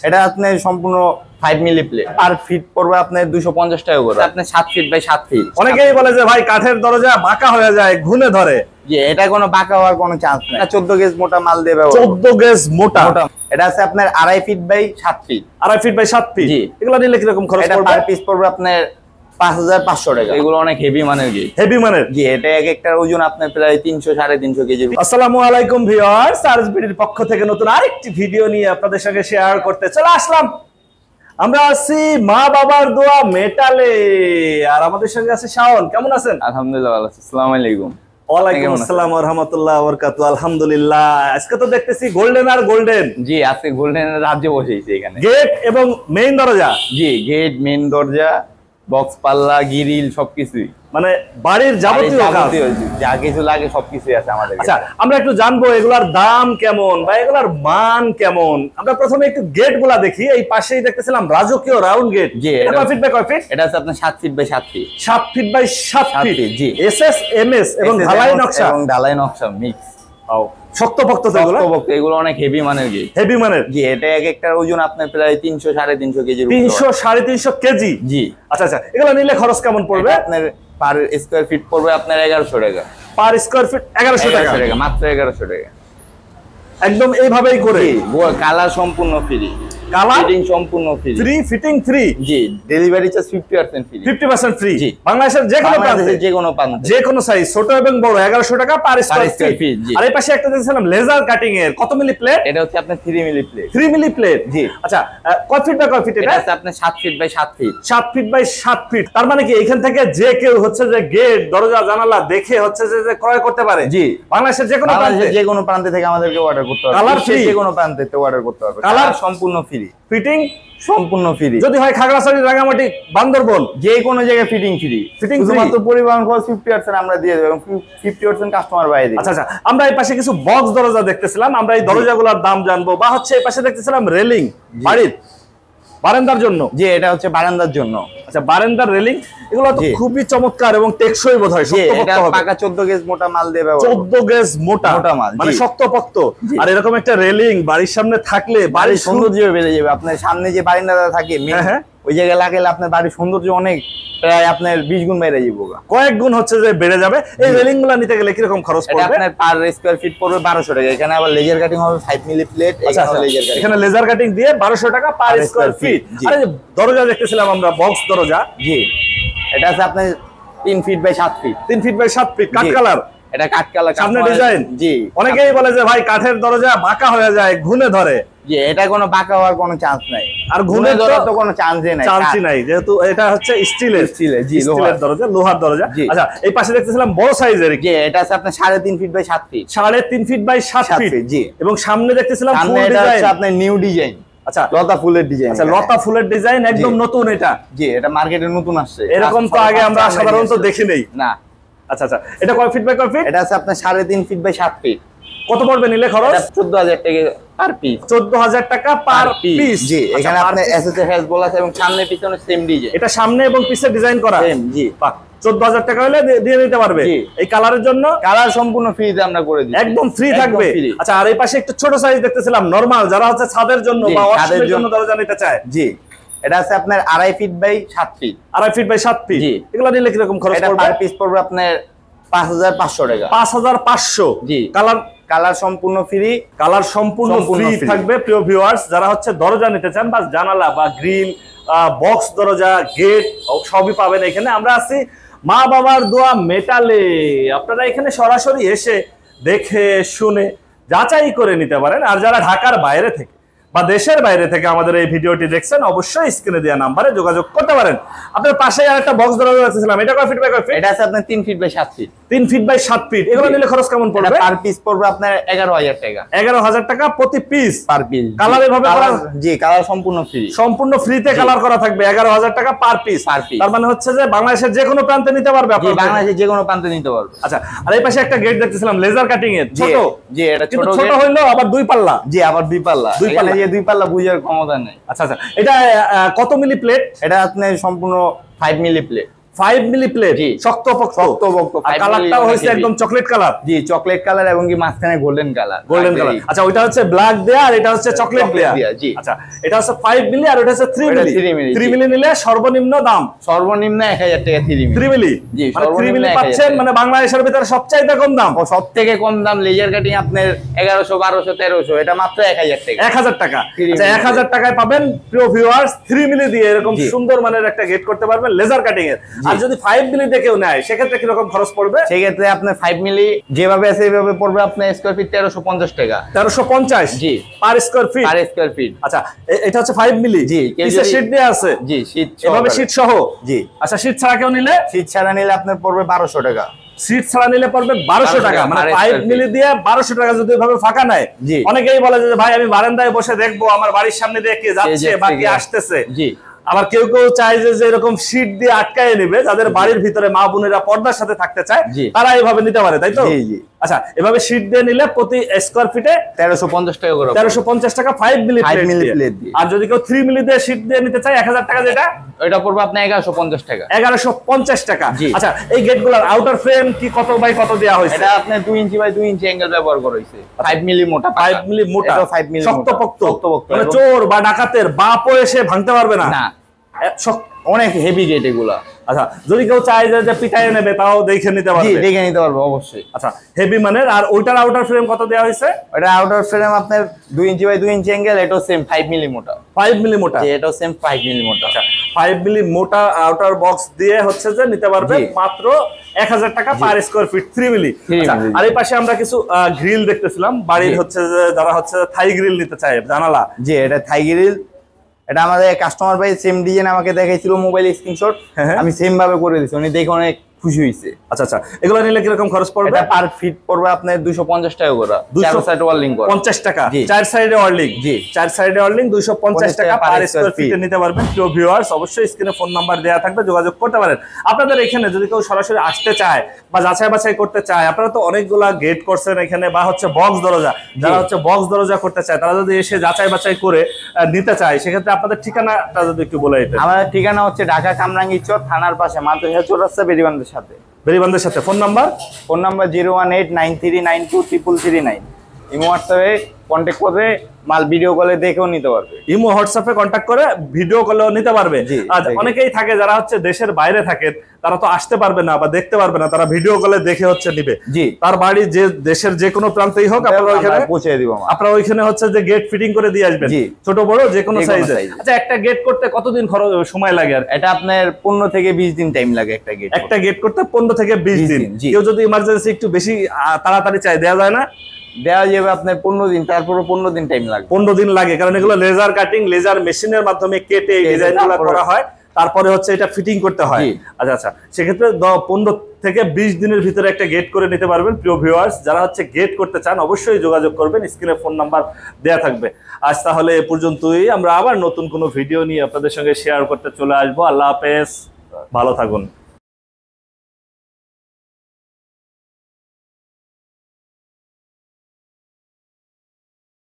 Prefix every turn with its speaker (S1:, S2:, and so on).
S1: এটা আপনার সম্পূর্ণ 5 মিলি প্লেট, পার ফিট পড়বে আপনার 250 টাকা করে। আপনার 7 ফিট বাই 7 ফিট।
S2: অনেকেই বলে যে ভাই কাঠের দরজা বাঁকা হয়ে যায়, ঘুনে ধরে।
S1: জি, এটা কোনো বাঁকা হওয়ার কোনো চান্স নাই। 14 গেজ মোটা মাল দেবে।
S2: 14 গেজ মোটা।
S1: এটা আছে আপনার 2.5 feet by 7 feet.
S2: 2.5 feet by 7 feet.
S1: জি,
S2: এগুলো নিলে কি রকম খরচ পড়বে?
S1: পার পিস পড়বে আপনার 5500 টাকা। এগুলো অনেক হেভি মানের গেট।
S2: হেভি মানের।
S1: জি, এটা এক একটার ওজন আপনার প্রায় 300 350 কেজি।
S2: আসসালামু আলাইকুম ভিউয়ার্স, আরএসবিডির পক্ষ থেকে নতুন আরেকটি ভিডিও নিয়ে আপনাদের সঙ্গে শেয়ার করতে চলে আসলাম। আমরা আছি মা বাবার দোয়া মেটালে, আর আমাদের সঙ্গে আছে শাওন। কেমন আছেন?
S1: আলহামদুলিল্লাহ ভালো আছি। আসসালামু আলাইকুম।
S2: ওয়ালাইকুম আসসালাম ওয়া রাহমাতুল্লাহি ওয়া বারাকাতুহু। আলহামদুলিল্লাহ। আজকে তো দেখতেছি গোল্ডেন আর গোল্ডেন।
S1: জি, আজকে গোল্ডেনের রাজ্যে বসেছি এখানে।
S2: গেট এবং মেইন দরজা।
S1: জি, গেট, মেইন দরজা, বক্স পাল্লা, গ্রিল সবকিছুই,
S2: মানে বাড়ির যাবতীয় কাজ
S1: যা কিছু লাগে সবকিছুই আছে আমাদের।
S2: আচ্ছা, আমরা একটু জানবো এগুলার দাম কেমন বা এগুলার মান কেমন। আমরা প্রথমে একটু গেট গুলা দেখি। এই পাশেই দেখতেছিলাম রাজকীয় রাউন্ড গেট।
S1: জি,
S2: এটা কয় ফিট বাই কয় ফিট?
S1: এটা আছে আপনার 7 feet by 7 feet.
S2: 7 feet by 7 feet.
S1: জি,
S2: এসএস এমএস এবং ঢালাই নকশা।
S1: এবং ঢালাই নকশা মিক্স।
S2: শক্তপোক্ত তো এগুলো।
S1: শক্তপোক্ত, এগুলো অনেক হেভি মানের গেট।
S2: হেভি মানের।
S1: জি, এটা এক একটার ওজন আপনার প্রায় 300 350 কেজি।
S2: 300 350 কেজি।
S1: জি।
S2: আচ্ছা আচ্ছা, এগুলো নিলে খরচ কেমন পড়বে?
S1: আপনার পার স্কয়ার ফিট পড়বে আপনার 1100 টাকা।
S2: পার স্কয়ার ফিট 1100 টাকা।
S1: মাত্র 1100 টাকা।
S2: একদম এইভাবেই করে।
S1: কালার সম্পূর্ণ ফ্রি,
S2: কালার
S1: ফিটিং সম্পূর্ণ ফ্রি,
S2: ফ্রি ফিটিং ফ্রি।
S1: জি, ডেলিভারি চার্জ 50% ফ্রি।
S2: 50% ফ্রি।
S1: জি,
S2: বাংলাদেশের যে কোনো প্রান্তে,
S1: যে কোনো
S2: সাইজ, ছোট এবং বড়, 1100 টাকা পার স্কয়ার ফিট। আর এই পাশে একটা দেখছিলাম লেজার কাটিং এর। কত মিলি প্লেট?
S1: এটা হচ্ছে আপনার 3 মিলি প্লেট।
S2: 3 milli plate.
S1: জি।
S2: আচ্ছা, কয় ফিট বাই কয় ফিট এটা?
S1: এটা আছে আপনার 7 feet by 7 feet.
S2: 7 feet by 7 feet. তার মানে কি এখান থেকে যে কেউ হচ্ছে যে গেট, দরজা, জানালা দেখে হচ্ছে যে ক্রয় করতে পারে?
S1: জি,
S2: বাংলাদেশের যে কোনো প্রান্তে,
S1: যে কোনো প্রান্ত থেকে আমাদেরকে অর্ডার করতে হবে।
S2: কালার ফ্রি,
S1: যে কোনো প্রান্ত থেকে অর্ডার করতে হবে।
S2: কালার
S1: সম্পূর্ণ ফ্রি,
S2: ফিটিং
S1: সম্পূর্ণ ফ্রি।
S2: যদি হয় খাগড়াছড়ি, রাঙামাটি, বান্দরবন,
S1: যে কোনো জায়গায় ফিটিং ফ্রি। শুধুমাত্র পরিবহন খরচ 50% আমরা দিয়ে দেব এবং 50% কাস্টমার বাইরে দিবে।
S2: আচ্ছা আচ্ছা, আমরা এই পাশে কিছু বক্স দরজা দেখতেছিলাম। আমরা এই দরজাগুলোর দাম জানবো। বা হচ্ছে এই পাশে দেখতেছিলাম রেলিং, বাড়ির বারান্দার জন্য।
S1: জি, এটা হচ্ছে বারান্দার জন্য।
S2: আচ্ছা, বারান্দার রেলিং এগুলো তো খুবই চমৎকার এবং টেকসই বোধহয়।
S1: এটা পাকা 14 গেজ মোটা মাল দেবে।
S2: 14 গেজ মোটা মাল, মানে শক্তপোক্ত। আর এরকম একটা রেলিং বাড়ির সামনে থাকলে বাড়ির
S1: সৌন্দর্য বেড়ে যাবে। আপনার সামনে যে বারান্দাটা থাকে ওই জায়গায় লাগালে আপনার বাড়ির সৌন্দর্য অনেক, প্রায় আপনার 20 গুণ বেড়ে যাবে,
S2: কয়েক গুণ হচ্ছে যে বেড়ে যাবে। এই রেলিং গুলো নিতে গেলে কিরকম খরচ পড়বে?
S1: আপনার পার স্কয়ার ফিট পড়বে 1200 টাকা। এখানে আবার লেজার কাটিং হবে 5 মিলি প্লেট।
S2: এখানে লেজার কাটিং দিয়ে 1200 টাকা পার স্কয়ার ফিট। আর এই দরজা দেখতেছিলাম আমরা, বক্স দরজা।
S1: জি, এটা আছে আপনার 3 feet by 7 feet.
S2: 3 feet by 7 feet. কাঠ কালার।
S1: এটা কাঠ কালার,
S2: সামনে ডিজাইন।
S1: জি,
S2: অনেকেই বলে যে ভাই কাঠের দরজা বাঁকা হয়ে যায়, ঘুনে ধরে।
S1: জি, এটা কোনো বাঁকা হওয়ার কোনো চান্স নাই।
S2: আর ঘুনে ধরার
S1: তো কোনো চান্সই নাই,
S2: যেহেতু এটা হচ্ছে স্টিলের।
S1: জি,
S2: স্টিলের দরজা, লোহার দরজা। আচ্ছা, এই পাশে দেখতেছিলাম বড় সাইজের।
S1: জি, এটা আছে আপনার 3.5 feet by 7 feet.
S2: 3.5 feet by 7 feet.
S1: জি,
S2: এবং সামনে দেখতেছিলাম
S1: ফুল ডিজাইন, আপনার নিউ ডিজাইন।
S2: আচ্ছা,
S1: লতা ফুলের ডিজাইন।
S2: আচ্ছা, লতা ফুলের ডিজাইন একদম নতুন এটা।
S1: জি, এটা মার্কেটে নতুন আসছে।
S2: এরকম তো আগে আমরা সাধারণত দেখি নাই।
S1: না।
S2: আচ্ছা আচ্ছা, এটা কয় ফিট বাই কয় ফিট?
S1: এটা আছে আপনার 3.5 ফিট বাই 7 ফিট।
S2: কত পড়বে নিলে খরচ?
S1: 14,000 টাকা পার পিস।
S2: 14,000 টাকা পার পিস।
S1: জি, এখানে আপনার এসএসএস বলা আছে এবং সামনে পিছনে সেম ডিজাইন।
S2: এটা সামনে এবং পিছে ডিজাইন করা
S1: সেম। জি,
S2: বাহ, 14,000 টাকা হলে দিয়ে নিতে পারবে। এই কালারের জন্য
S1: কালার সম্পূর্ণ ফ্রিতে আমরা করে দিই,
S2: একদম ফ্রি থাকবে। আচ্ছা, আর এই পাশে একটু ছোট সাইজ দেখতেছিলাম, নরমাল, যারা হচ্ছে ছাদের জন্য বা ওয়াশরুমের জন্য দরজা নিতে চায়।
S1: জি, এটা আছে আপনার 2.5 feet by 7 feet.
S2: 2.5 feet by 7 feet. এগুলো নিলে কি রকম খরচ পড়বে?
S1: পার পিস পড়বে আপনার 5500 টাকা।
S2: 5500।
S1: জি, কালার সম্পূর্ণ ফ্রি।
S2: কালার সম্পূর্ণ ফ্রি থাকবে। প্রিয় ভিউয়ার্স, যারা হচ্ছে দরজা নিতে চান বা জানালা বা গ্রিল, বক্স দরজা, গেট সবই পাবেন এখানে। আমরা আছি মা বাবার দোয়া মেটালে। আপনারা এখানে সরাসরি এসে দেখে শুনে যাচাই করে নিতে পারেন। আর যারা ঢাকার বাইরে থেকে বা দেশের বাইরে থেকে আমাদের এই ভিডিওটি দেখছেন, অবশ্যই স্ক্রিনে দেওয়া নাম্বারে যোগাযোগ করতে পারেন। আপনার পাশে আরেকটা বক্স দরজা দেখছিলাম, এটা কয় ফিট বাই কয় ফিট?
S1: এটা আছে আপনার 3 feet by 7 feet.
S2: 3 feet by 7 feet. এগুলো নিলে খরচ কেমন পড়বে?
S1: পার পিস পড়বে আপনার 11,000 টাকা।
S2: 11,000 টাকা প্রতি পিস,
S1: পার পিস।
S2: কালার এভাবে করা?
S1: জি, কালার সম্পূর্ণ ফ্রি,
S2: সম্পূর্ণ ফ্রিতে কালার করা থাকবে। 11,000 টাকা পার পিস। তার মানে হচ্ছে যে বাংলাদেশের যে কোনো প্রান্তে নিতে পারবে আপনি।
S1: বাংলাদেশের যে কোনো প্রান্তে নিতে পারবে।
S2: আচ্ছা, আর এই পাশে একটা গেট দেখতেছিলাম লেজার কাটিং এর, ছোট।
S1: জি, এটা
S2: ছোট হইলো আবার 2 পাল্লা।
S1: জি, আবার 2 পাল্লা। এখানে যে 2 পাল্লা বুঝার ক্ষমতা নেই।
S2: আচ্ছা আচ্ছা, এটা কত মিলি প্লেট?
S1: এটা আপনার সম্পূর্ণ 5 মিলি প্লেট।
S2: 5 মিলি প্লেট,
S1: জি।
S2: শক্তপোক্ত,
S1: শক্তপোক্ত,
S2: আর
S1: 5
S2: কালারটাও
S1: মিলি
S2: হয়েছে
S1: heavy।
S2: একদম চকলেট কালার।
S1: জি, চকলেট কালার এবং কি মাঝখানে গোল্ডেন কালার।
S2: Golden colour. আচ্ছা, ওইটা হচ্ছে ব্ল্যাক দেয়া আর এটা হচ্ছে চকলেট দেয়া।
S1: জি।
S2: আচ্ছা, এটা হচ্ছে 5 মিলি আর ওটা হচ্ছে 3
S1: ওটা
S2: মিলি।
S1: 3 মিলি,
S2: 3
S1: জি।
S2: মিলি নিলে সর্বনিম্ন দাম
S1: সর্বনিম্ন 1000 টাকা 3 মিলি।
S2: 3 মিলি।
S1: জি,
S2: মানে 3
S1: সর্বনিম্ন
S2: মিলি
S1: 1000
S2: পাচ্ছেন,
S1: টাকা।
S2: মানে বাংলাদেশের ভিতরে সবচাইতে কম দাম।
S1: ও সব থেকে কম দাম লেজার কাটিং আপনার 1100, 1200, 1300, এটা মাত্র 1000 টাকা।
S2: 1000 টাকা।
S1: 3
S2: আচ্ছা,
S1: মিলি।
S2: 1000 টাকায় পাবেন প্রিয় ভিউয়ার্স 3 মিলি দিয়ে এরকম
S1: জি।
S2: সুন্দর মানের একটা গেট করতে পারবেন লেজার কাটিং এর। আর যদি 5 মিলি দিয়ে কেউ নেয় সেক্ষেত্রে কি রকম খরচ পড়বে?
S1: সেক্ষেত্রে আপনার 5 মিলি যেভাবে আছে এইভাবে পড়বে আপনার স্কয়ার ফিট 1350 টাকা।
S2: 1350
S1: জি।
S2: Per square feet.
S1: Per square feet.
S2: আচ্ছা, এটা হচ্ছে 5 মিলি।
S1: জি, কেউ
S2: নিচে
S1: যদি-
S2: শীট দেয়া আছে।
S1: জি, শীট
S2: এভাবে
S1: সহকারে।
S2: শীট সহ।
S1: জি।
S2: আচ্ছা, শীট ছাড়া কেউ নিলে?
S1: শীট ছাড়া নিলে আপনার পড়বে 1200 টাকা।
S2: সিট ছাড়া নিলে পড়বে 1200 টাকা। মানে 5 মিলি দিয়ে 1200 টাকা যদি এভাবে ফাঁকা নেয়।
S1: জি।
S2: অনেকেই বলে যে ভাই আমি বারান্দায় বসে দেখবো আমার বাড়ির সামনে দিয়ে কে যাচ্ছে বা কে আসতেছে।
S1: জি।
S2: আবার কেউ কেউ চায় যে এরকম শীট দিয়ে আটকায় নেবে, যাদের বাড়ির ভিতরে মা বোনেরা পর্দার সাথে থাকতে চায়
S1: জি।
S2: তারা এইভাবে নিতে পারে, তাই তো?
S1: জি, জি।
S2: আচ্ছা, এভাবে শীট দিয়ে নিলে প্রতি স্কয়ার ফিটে
S1: 1350 টাকা করে।
S2: 1350 টাকা 5 মিলি
S1: 5 মিলি
S2: প্লেট
S1: প্লেট
S2: দিয়ে।
S1: দিয়ে।
S2: আর যদি কেউ 3 মিলি দিয়ে শীট দিয়ে নিতে চায় 1000 টাকা, যেটা
S1: এটা পড়বে আপনার 1150 টাকা।
S2: 1150 টাকা।
S1: জি।
S2: আচ্ছা, এই গেটগুলোর আউটার ফ্রেম কি কত বাই কত দেয়া হয়েছে?
S1: এটা আপনার 2 ইঞ্চি বাই 2 ইঞ্চি অ্যাঙ্গেল ব্যবহার করা হয়েছে। 5 মিলি মোটা।
S2: 5 মিলি মোটা,
S1: এটাও 5 মিলি মোটা।
S2: শক্তপোক্ত।
S1: শক্তপোক্ত
S2: মানে
S1: এবং-
S2: চোর বা ডাকাতের বাপও এসে ভাঙতে পারবে না।
S1: না,
S2: শক্ত।
S1: অনেক হেভি গেট এগুলা।
S2: আচ্ছা, যদি কেউ চায় যে পিটায় নেবে তাও দেখে নিতে
S1: জি,
S2: পারবে।
S1: দেখে নিতে পারবো অবশ্যই।
S2: আচ্ছা, হেভি মানের। আর ওইটার আউটার ফ্রেম কত দেয়া হয়েছে?
S1: এটা আউটার ফ্রেম আপনার 2 ইঞ্চি বাই 2 ইঞ্চি অ্যাঙ্গেল, এটাও সেম 5 মিলি মোটা।
S2: 5 মিলি মোটা।
S1: জি, এটাও সেম 5 মিলি মোটা।
S2: আচ্ছা, 5 মিলি মোটা আউটার বক্স দিয়ে হচ্ছে যে নিতে পারবে
S1: জি।
S2: মাত্র 1000 টাকা পার স্কয়ার ফিট 3 মিলি।
S1: 3
S2: আচ্ছা,
S1: মিলি।
S2: আর এই পাশে আমরা কিছু গ্রিল দেখতেছিলাম বাড়ির,
S1: জি।
S2: হচ্ছে যে যারা হচ্ছে থাই গ্রিল নিতে চায়, জানালা।
S1: জি, এটা থাই গ্রিল। এটা আমাদের কাস্টমার ভাই সেম ডিজাইন আমাকে দেখাইছিল মোবাইল স্ক্রিনশট,
S2: হ্যাঁ।
S1: আমি সেম ভাবে করে দিয়েছি, উনি দেখে অনেক খুশি হয়েছে।
S2: আচ্ছা আচ্ছা, এগুলো নিলে কিরকম খরচ পড়বে?
S1: এটা পার ফিট পড়বে আপনার 250 টাকা করে।
S2: 200
S1: সাইড ওয়ার্লিং করা।
S2: 50 টাকা।
S1: জি।
S2: 4 সাইডে ওয়ার্লিং।
S1: জি।
S2: 4 সাইডে ওয়ার্লিং 250 টাকা পার স্কয়ার ফিটে নিতে পারবেন। প্রিয় ভিউয়ার্স, অবশ্যই স্ক্রিনে ফোন নাম্বার দেওয়া থাকবে, যোগাযোগ করতে পারেন। আপনাদের এখানে যদি কেউ সরাসরি আসতে চায় বা যাচাই বাছাই করতে চায়, আপনারা তো অনেকগুলা গেট করছেন এখানে, বা হচ্ছে বক্স দরজা, যারা হচ্ছে বক্স দরজা করতে চায় তারা যদি এসে যাচাই বাছাই করে নিতে চায়, সেক্ষেত্রে আপনাদের ঠিকানাটা যদি একটু বলে দিতেন।
S1: আমাদের ঠিকানা হচ্ছে ঢাকা কামরাঙ্গীরচর থানার পাশে মাদ্রাসা চৌরাস্তা বেরিবান্ধের সাথে।
S2: বেরিবান্ধের সাথে। Phone number?
S1: Phone number 01893923339। Imo হোয়াটসঅ্যাপে কন্ট্যাক্ট করে মাল ভিডিও কলে দেখেও নিতে পারবে।
S2: ইমো হোয়াটসঅ্যাপে কন্ট্যাক্ট করে ভিডিও কলেও নিতে পারবে।
S1: জি,
S2: আর
S1: দেখে।
S2: অনেকেই থাকে যারা হচ্ছে দেশের বাইরে থাকেন, তারা তো আসতে পারবে না বা দেখতে পারবে না, তারা ভিডিও কলে দেখে হচ্ছে নিবে।
S1: জি।
S2: তার বাড়ি যে দেশের যে কোনো প্রান্তেই হোক, আপনারা ওইখানে
S1: আমরা পৌঁছে দিব মাল।
S2: আপনারা ওইখানে হচ্ছে যে গেট ফিটিং করে দিয়ে আসবেন।
S1: জি।
S2: ছোট বড় যে কোনো
S1: যে কোনো
S2: সাইজে।
S1: size-এ।
S2: আচ্ছা, একটা গেট করতে কতদিন সময় লাগে? আর
S1: এটা আপনার 15 থেকে 20 দিন টাইম লাগে একটা গেট।
S2: একটা গেট করতে 15 থেকে 20
S1: 20
S2: দিন।
S1: দিন, জি।
S2: কেউ যদি ইমার্জেন্সি একটু বেশি তাড়াতাড়ি চায়, দেওয়া যায় না?
S1: দেওয়া যাবে আপনার 15 দিন, তারপরে 15 দিন টাইম লাগবে।
S2: 15 দিন লাগে, কারণ এগুলো লেজার কাটিং, লেজার মেশিনের মাধ্যমে কেটে এই ডিজাইনগুলো
S1: তারপরে-
S2: করা হয়, তারপরে হচ্ছে এটা ফিটিং করতে হয়।
S1: জি।
S2: আচ্ছা আচ্ছা, সেক্ষেত্রে 15 থেকে 20 দিনের ভিতরে একটা গেট করে নিতে পারবেন। প্রিয় ভিউয়ার্স, যারা হচ্ছে গেট করতে চান অবশ্যই যোগাযোগ করবেন, স্ক্রিনে ফোন নাম্বার দেয়া থাকবে। আজ তাহলে এ পর্যন্তই, আমরা আবার নতুন কোনো ভিডিও নিয়ে আপনাদের সঙ্গে শেয়ার করতে চলে আসবো। আল্লাহ হাফেজ, ভালো থাকুন।